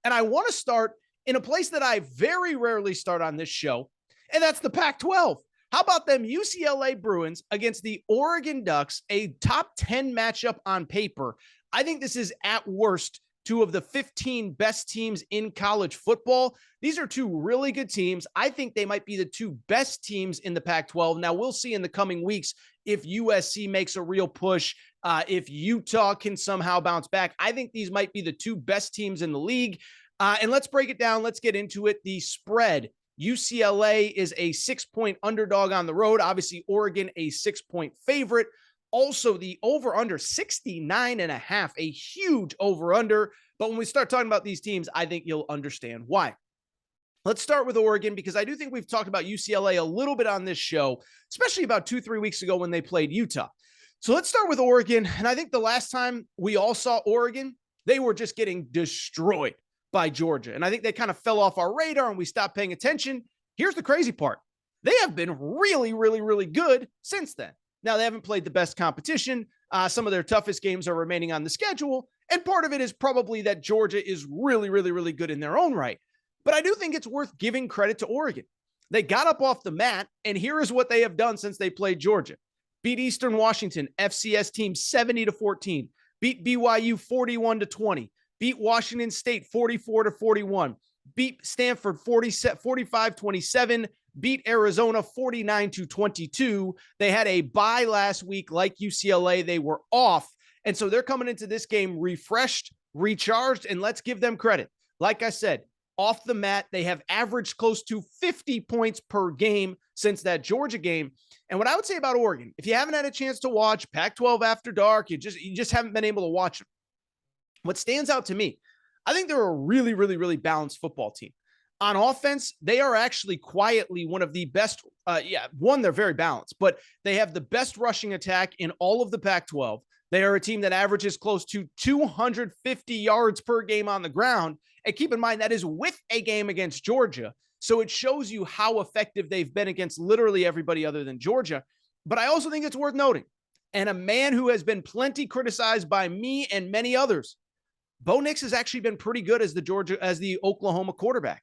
And I want to start in a place that I very rarely start on this show, and that's the Pac-12. How about them UCLA Bruins against the Oregon Ducks, a top 10 matchup on paper? I think this is at worst two of the 15 best teams in college football. These are two really good teams. I think they might be the two best teams in the Pac-12. Now, we'll see in the coming weeks if USC makes a real push, if Utah can somehow bounce back. I think these might be the two best teams in the league. And let's break it down. Let's get into it. The spread. UCLA is a 6-point underdog on the road. Obviously, Oregon, a 6-point favorite. Also, the over-under 69.5, a huge over-under. But when we start talking about these teams, I think you'll understand why. Let's start with Oregon, because I do think we've talked about UCLA a little bit on this show, especially about 2-3 weeks ago when they played Utah. So let's start with Oregon. And I think the last time we all saw Oregon, they were just getting destroyed by Georgia. And I think they kind of fell off our radar and we stopped paying attention. Here's the crazy part. They have been really, really, really good since then. Now, they haven't played the best competition. Some of their toughest games are remaining on the schedule. And part of it is probably that Georgia is really, really, really good in their own right. But I do think it's worth giving credit to Oregon. They got up off the mat, and here is what they have done since they played Georgia. Beat Eastern Washington, FCS team 70-14. Beat BYU 41-20. Beat Washington State 44-41. Beat Stanford 45-27. Beat Arizona 49-22. They had a bye last week like UCLA. They were off. And so they're coming into this game refreshed, recharged, and let's give them credit. Like I said, off the mat, they have averaged close to 50 points per game since that Georgia game. And what I would say about Oregon, if you haven't had a chance to watch Pac-12 After Dark, you just haven't been able to watch them. What stands out to me, I think they're a really, really, really balanced football team. On offense, they are actually quietly one of the best. They're very balanced, but they have the best rushing attack in all of the Pac-12. They are a team that averages close to 250 yards per game on the ground. And keep in mind, that is with a game against Georgia. So it shows you how effective they've been against literally everybody other than Georgia. But I also think it's worth noting, and a man who has been plenty criticized by me and many others, Bo Nix has actually been pretty good as the Oklahoma quarterback,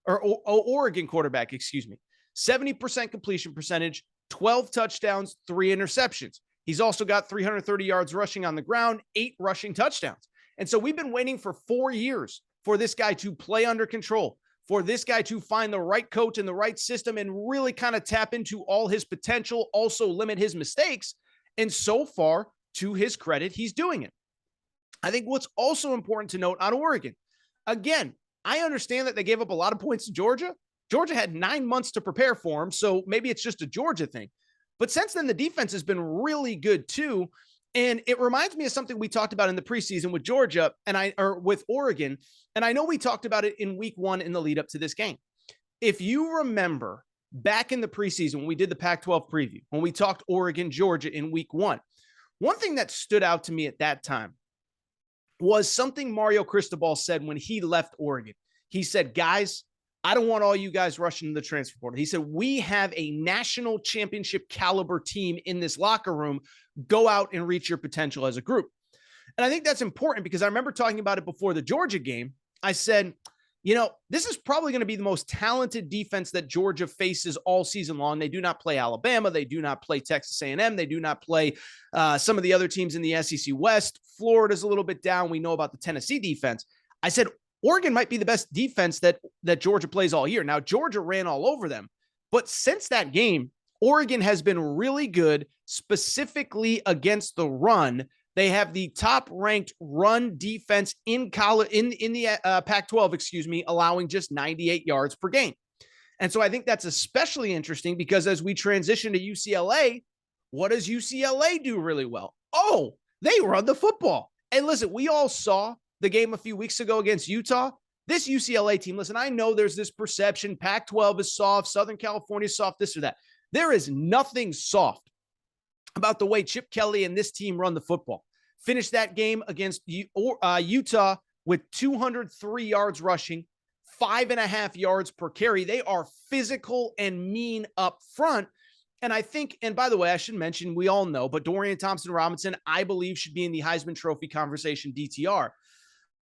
or Oregon quarterback, 70% completion percentage, 12 touchdowns, 3 interceptions. He's also got 330 yards rushing on the ground, 8 rushing touchdowns. And so we've been waiting for 4 years for this guy to play under control, for this guy to find the right coach and the right system and really kind of tap into all his potential, also limit his mistakes. And so far, to his credit, he's doing it. I think what's also important to note on Oregon, again, I understand that they gave up a lot of points to Georgia. Georgia had 9 months to prepare for him, so maybe it's just a Georgia thing. But since then, the defense has been really good too. And it reminds me of something we talked about in the preseason with Georgia or with Oregon. And I know we talked about it in week 1 in the lead up to this game. If you remember back in the preseason, when we did the Pac-12 preview, when we talked Oregon, Georgia in week 1, one thing that stood out to me at that time was something Mario Cristobal said when he left Oregon. He said, guys, I don't want all you guys rushing to the transfer portal. He said, we have a national championship caliber team in this locker room. Go out and reach your potential as a group. And I think that's important because I remember talking about it before the Georgia game. I said, this is probably going to be the most talented defense that Georgia faces all season long. They do not play Alabama. They do not play Texas A&M. They do not play some of the other teams in the SEC West. Florida's a little bit down. We know about the Tennessee defense. I said, Oregon might be the best defense that Georgia plays all year. Now, Georgia ran all over them. But since that game, Oregon has been really good, specifically against the run. They have the top-ranked run defense in college in the Pac-12, allowing just 98 yards per game. And so I think that's especially interesting because as we transition to UCLA, what does UCLA do really well? Oh, they run the football. And listen, we all saw the game a few weeks ago against Utah. This UCLA team, listen, I know there's this perception Pac-12 is soft, Southern California is soft, this or that. There is nothing soft about the way Chip Kelly and this team run the football. Finished that game against Utah with 203 yards rushing, 5.5 yards per carry. They are physical and mean up front. And I think, and by the way, I should mention, we all know, but Dorian Thompson-Robinson, I believe, should be in the Heisman Trophy conversation DTR.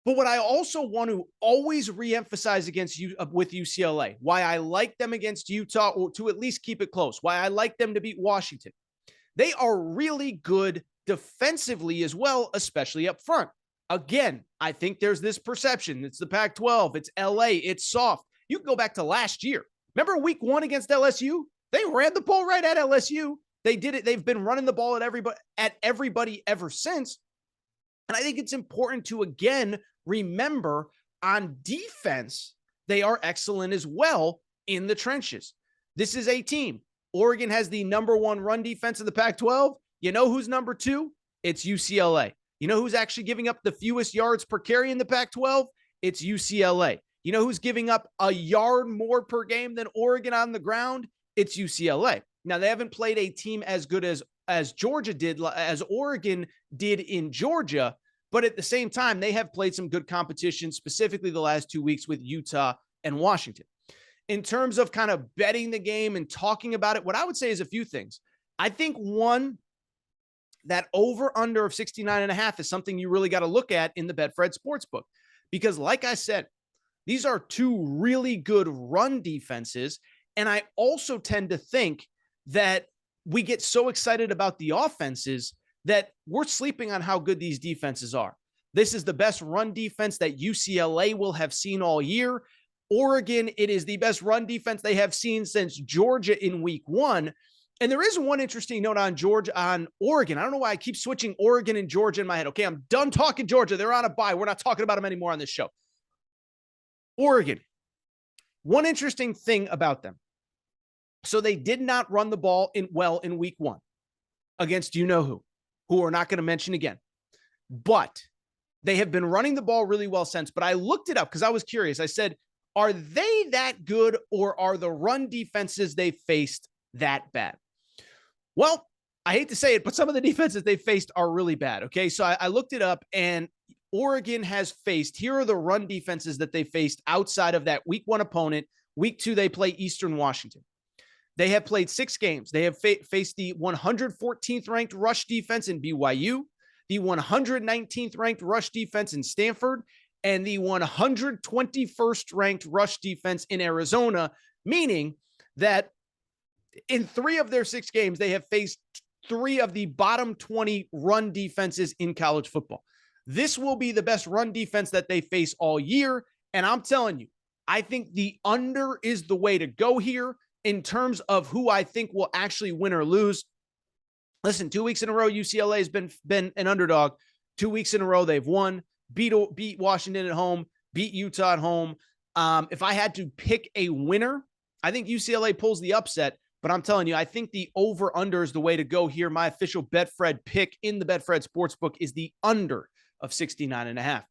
But what I also want to always reemphasize against you with UCLA, why I like them against Utah, or to at least keep it close, why I like them to beat Washington. They are really good defensively as well, especially up front. Again, I think there's this perception. It's the Pac-12. It's LA. It's soft. You can go back to last year. Remember week 1 against LSU? They ran the ball right at LSU. They did it. They've been running the ball at everybody ever since. And I think it's important to, again, remember on defense, they are excellent as well in the trenches. This is a team. Oregon has the number 1 run defense in the Pac-12. You know who's number 2? It's UCLA. You know who's actually giving up the fewest yards per carry in the Pac-12? It's UCLA. You know who's giving up a yard more per game than Oregon on the ground? It's UCLA. Now, they haven't played a team as good as Georgia did, as Oregon did in Georgia, but at the same time, they have played some good competition, specifically the last 2 weeks with Utah and Washington. In terms of kind of betting the game and talking about it, what I would say is a few things. I think one, that over-under of 69.5 is something you really got to look at in the Betfred Sportsbook. Because like I said, these are 2 really good run defenses. And I also tend to think that we get so excited about the offenses that we're sleeping on how good these defenses are. This is the best run defense that UCLA will have seen all year. Oregon, it is the best run defense they have seen since Georgia in week 1. And there is one interesting note on Oregon. I don't know why I keep switching Oregon and Georgia in my head. Okay, I'm done talking Georgia. They're on a bye. We're not talking about them anymore on this show. Oregon, one interesting thing about them. So they did not run the ball in week 1 against you-know-who we're not going to mention again. But they have been running the ball really well since. But I looked it up because I was curious. I said, are they that good, or are the run defenses they faced that bad? Well, I hate to say it, but some of the defenses they faced are really bad. Okay, so I looked it up, and Oregon has faced, here are the run defenses that they faced outside of that week 1 opponent. Week 2, they play Eastern Washington. They have played 6 games. They have faced the 114th ranked rush defense in BYU, the 119th ranked rush defense in Stanford, and the 121st ranked rush defense in Arizona, meaning that in 3 of their 6 games, they have faced 3 of the bottom 20 run defenses in college football. This will be the best run defense that they face all year. And I'm telling you, I think the under is the way to go here in terms of who I think will actually win or lose. Listen, 2 weeks in a row, UCLA has been an underdog. 2 weeks in a row, they've won, beat Washington at home, beat Utah at home. If I had to pick a winner, I think UCLA pulls the upset. But I'm telling you, I think the over-under is the way to go here. My official Betfred pick in the Betfred Sportsbook is the under of 69.5.